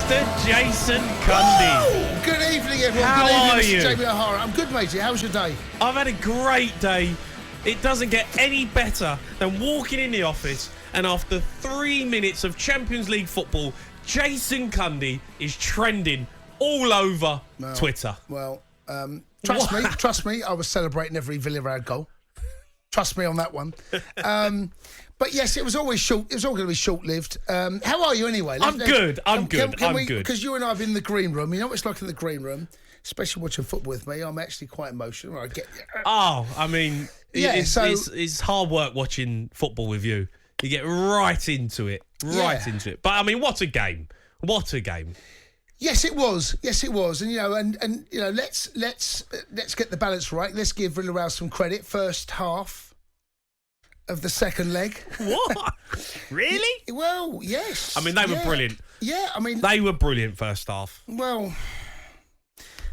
Mr. Jason Cundy. Good evening, everyone. How Good evening, are Mr. you? Jamie O'Hara. I'm good, matey. How's your day? I've had a great day. It doesn't get any better than walking in the office and after 3 minutes of Champions League football, Jason Cundy is trending all over Twitter. Well, trust me, I was celebrating every Villarreal goal. Trust me on that one. But yes, it was always short. It was all going to be short-lived. How are you anyway? I'm good. I'm good. Because you and I have been in the green room. You know what it's like in the green room, especially watching football with me. I'm actually quite emotional. I get. I mean, it's hard work watching football with you. You get right into it, into it. But I mean, what a game! What a game! Yes, it was. Yes, it was. And let's get the balance right. Let's give Villarreal some credit. First half of the second leg. What? Really? Well, yes. I mean, they were brilliant. Yeah, I mean, they were brilliant first half. Well,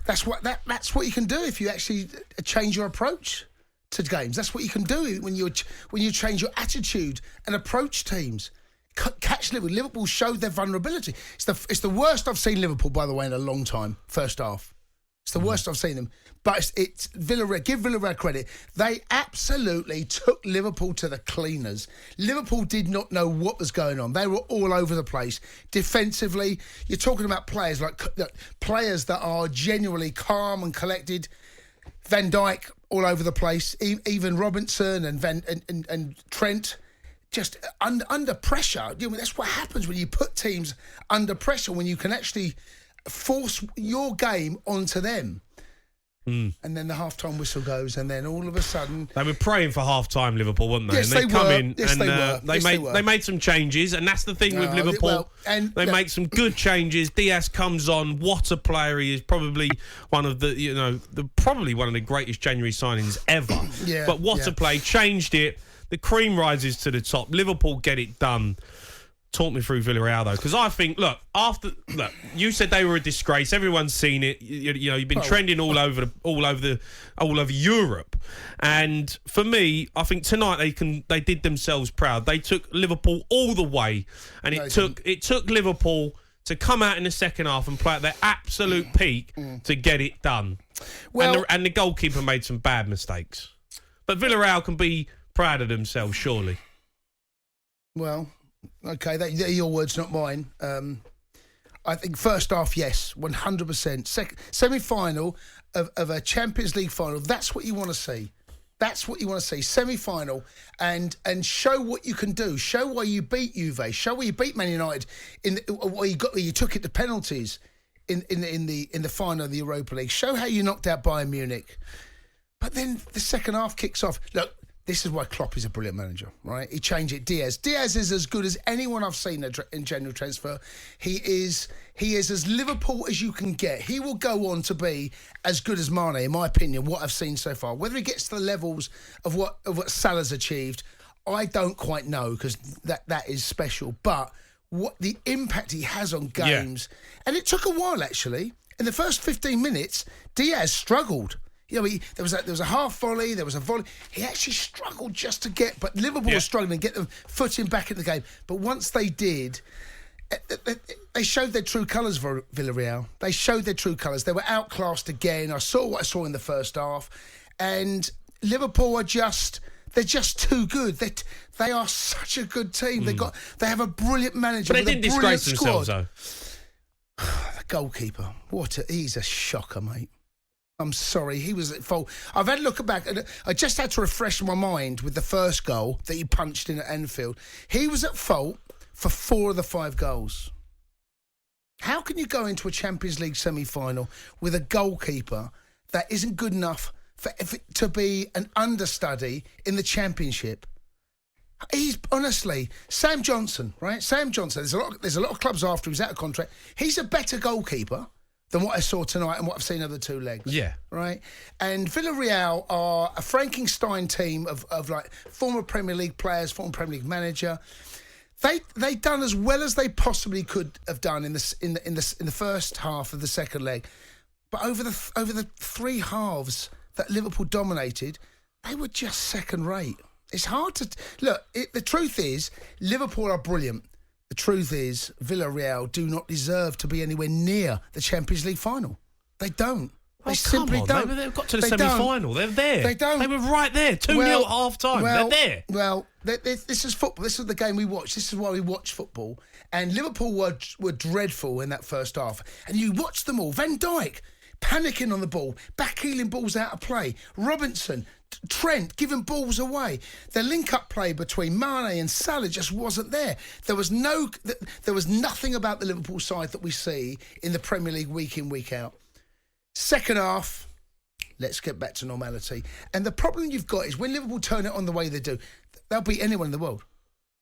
that's what you can do if you actually change your approach to games. That's what you can do when you change your attitude and approach teams. Catch Liverpool. Liverpool showed their vulnerability. It's the worst I've seen Liverpool, by the way, in a long time. First half, it's the worst I've seen them. But it's Villarreal. Give Villarreal credit. They absolutely took Liverpool to the cleaners. Liverpool did not know what was going on. They were all over the place defensively. You're talking about players that are genuinely calm and collected. Van Dijk all over the place. Even Robinson and Trent. Just under pressure. That's what happens when you put teams under pressure, when you can actually force your game onto them. And then the half-time whistle goes, and then all of a sudden... They were praying for half-time, Liverpool, weren't they? Yes, and they come were. in Yes, and they were. they made some changes, and that's the thing with Liverpool. They make some good changes. Diaz comes on. What a player he is. Probably one of the greatest January signings ever. But what a play. Changed it. The cream rises to the top. Liverpool get it done. Talk me through Villarreal though, because I think you said they were a disgrace. Everyone's seen it. You've been trending all over Europe, and for me, I think tonight they did themselves proud. They took Liverpool all the way, and it took Liverpool to come out in the second half and play at their absolute peak to get it done. Well, and the goalkeeper made some bad mistakes, but Villarreal can be proud of themselves, surely. Well, okay, they're your words, not mine. I think first half, yes, 100%. Semi-final of a Champions League final, that's what you want to see. That's what you want to see. Semi-final and show what you can do. Show why you beat Juve. Show why you beat Man United where you took it to penalties in the final of the Europa League. Show how you knocked out Bayern Munich. But then the second half kicks off. Look, this is why Klopp is a brilliant manager, right? He changed it. Diaz is as good as anyone I've seen in January transfer. He is as Liverpool as you can get. He will go on to be as good as Mane, in my opinion, what I've seen so far. Whether he gets to the levels of what Salah's achieved, I don't quite know, because that is special. But what the impact he has on games, and it took a while actually. In the first 15 minutes, Diaz struggled. There was a half volley, there was a volley. He actually struggled just to get, but Liverpool was struggling to get them footing back in the game. But once they did, they showed their true colours for Villarreal. They showed their true colours. They were outclassed again. I saw what I saw in the first half. And Liverpool they're just too good. They are such a good team. They have a brilliant manager. But they didn't disgrace themselves, though. The goalkeeper, he's a shocker, mate. I'm sorry, he was at fault. I've had a look back, and I just had to refresh my mind with the first goal that he punched in at Anfield. He was at fault for 4 of the 5 goals. How can you go into a Champions League semi-final with a goalkeeper that isn't good enough to be an understudy in the Championship? He's honestly Sam Johnstone, right? Sam Johnstone. There's a lot of clubs after he's out of contract. He's a better goalkeeper than what I saw tonight and what I've seen of the 2 legs. Yeah. Right? And Villarreal are a Frankenstein team of like former Premier League players, former Premier League manager. They done as well as they possibly could have done in the first half of the second leg. But over the 3 halves that Liverpool dominated, they were just second rate. It's hard to... Look, the truth is, Liverpool are brilliant. The truth is, Villarreal do not deserve to be anywhere near the Champions League final. They don't. They simply don't. They've got to the semi-final. They're there. They don't. They were right there. 2-0 at half-time. They're there. Well, this is football. This is the game we watch. This is why we watch football. And Liverpool were dreadful in that first half. And you watch them all. Van Dijk panicking on the ball, backheeling balls out of play. Robinson, Trent giving balls away. The link-up play between Mane and Salah just wasn't there. There was nothing about the Liverpool side that we see in the Premier League week in, week out. Second half, let's get back to normality. And the problem you've got is when Liverpool turn it on the way they do, they'll beat anyone in the world.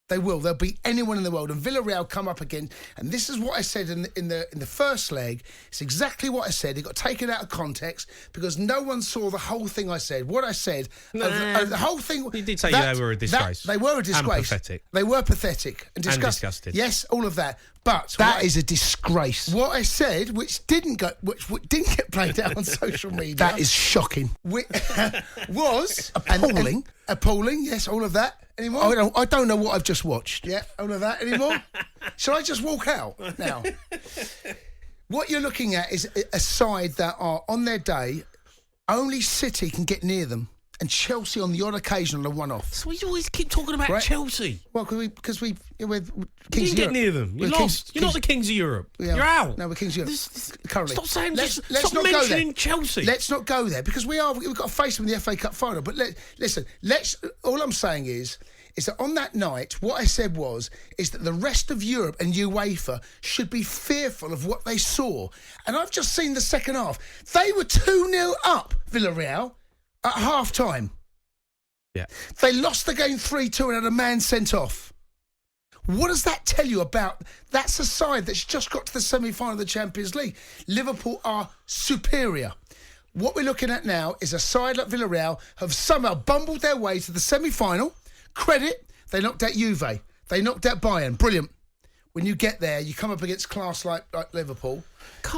They will. They'll beat anyone in the world. And Villarreal come up again. And this is what I said in the first leg. It's exactly what I said. It got taken out of context because no one saw the whole thing I said. What I said, the whole thing. You did say they were a disgrace. They were a disgrace. And pathetic. They were pathetic and disgusting. Yes, all of that. But that is a disgrace. What I said, which didn't get played out on social media, that is shocking. Was appalling. Appalling. Yes, all of that. Anymore? I don't know what I've just watched. Yeah, all of that anymore. Shall I just walk out now? What you're looking at is a side that are on their day. Only City can get near them. And Chelsea on the odd occasion on a one-off. So you always keep talking about Chelsea. Well, because we're kings you of didn't get near them. You lost. You're not the kings of Europe. You're out. No, we're kings of Europe. Currently. Stop saying. Let's stop not mentioning go there. Chelsea. Let's not go there because we've got to face them in the FA Cup final. But listen. All I'm saying is that on that night, what I said is that the rest of Europe and UEFA should be fearful of what they saw. And I've just seen the second half. They were 2-0 up, Villarreal, at half-time. Yeah. They lost the game 3-2 and had a man sent off. What does that tell you about? That's a side that's just got to the semi-final of the Champions League. Liverpool are superior. What we're looking at now is a side like Villarreal have somehow bumbled their way to the semi-final. Credit, they knocked out Juve. They knocked out Bayern. Brilliant. When you get there, you come up against class like Liverpool.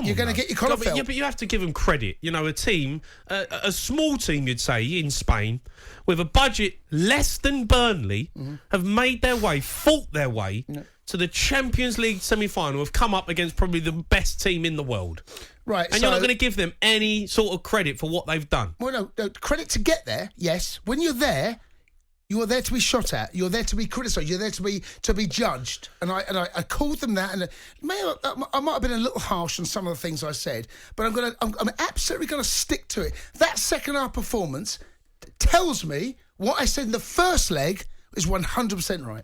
You're going to get your collar felt. Yeah, but you have to give them credit. You know, a team, a small team, you'd say, in Spain, with a budget less than Burnley, have made their way, fought their way to the Champions League semi-final, have come up against probably the best team in the world. Right. And you're not going to give them any sort of credit for what they've done. Well, no, credit to get there, yes. When you're there, you are there to be shot at. You're there to be criticised. You're there to be judged. And I called them that. And I might have been a little harsh on some of the things I said, but I'm absolutely going to stick to it. That second half performance tells me what I said in the first leg is 100% right.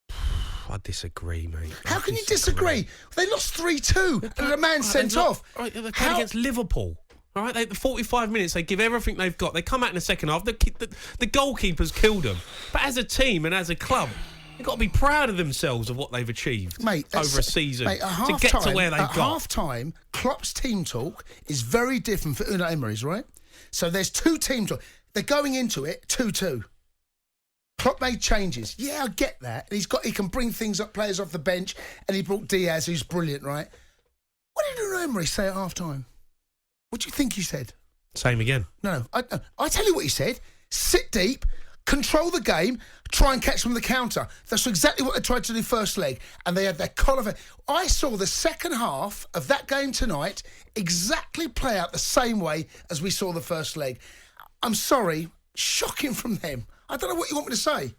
I disagree, mate. How can you disagree? They lost 3-2 and had a man sent off. Right, they played against Liverpool. All right, the 45 minutes, they give everything they've got. They come out in the second half. The goalkeepers killed them. But as a team and as a club, they've got to be proud of themselves of what they've achieved over a season to get to where they've got. At half-time, Klopp's team talk is very different for Unai Emery's, right? So there's two team talk. They're going into it 2-2. Klopp made changes. Yeah, I get that. He can bring things up, players off the bench, and he brought Diaz, who's brilliant, right? What did Unai Emery say at half-time? What do you think he said? Same again. No. I tell you what he said. Sit deep, control the game, try and catch them on the counter. That's exactly what they tried to do first leg. And they had their collar. I saw the second half of that game tonight exactly play out the same way as we saw the first leg. I'm sorry. Shocking from them. I don't know what you want me to say.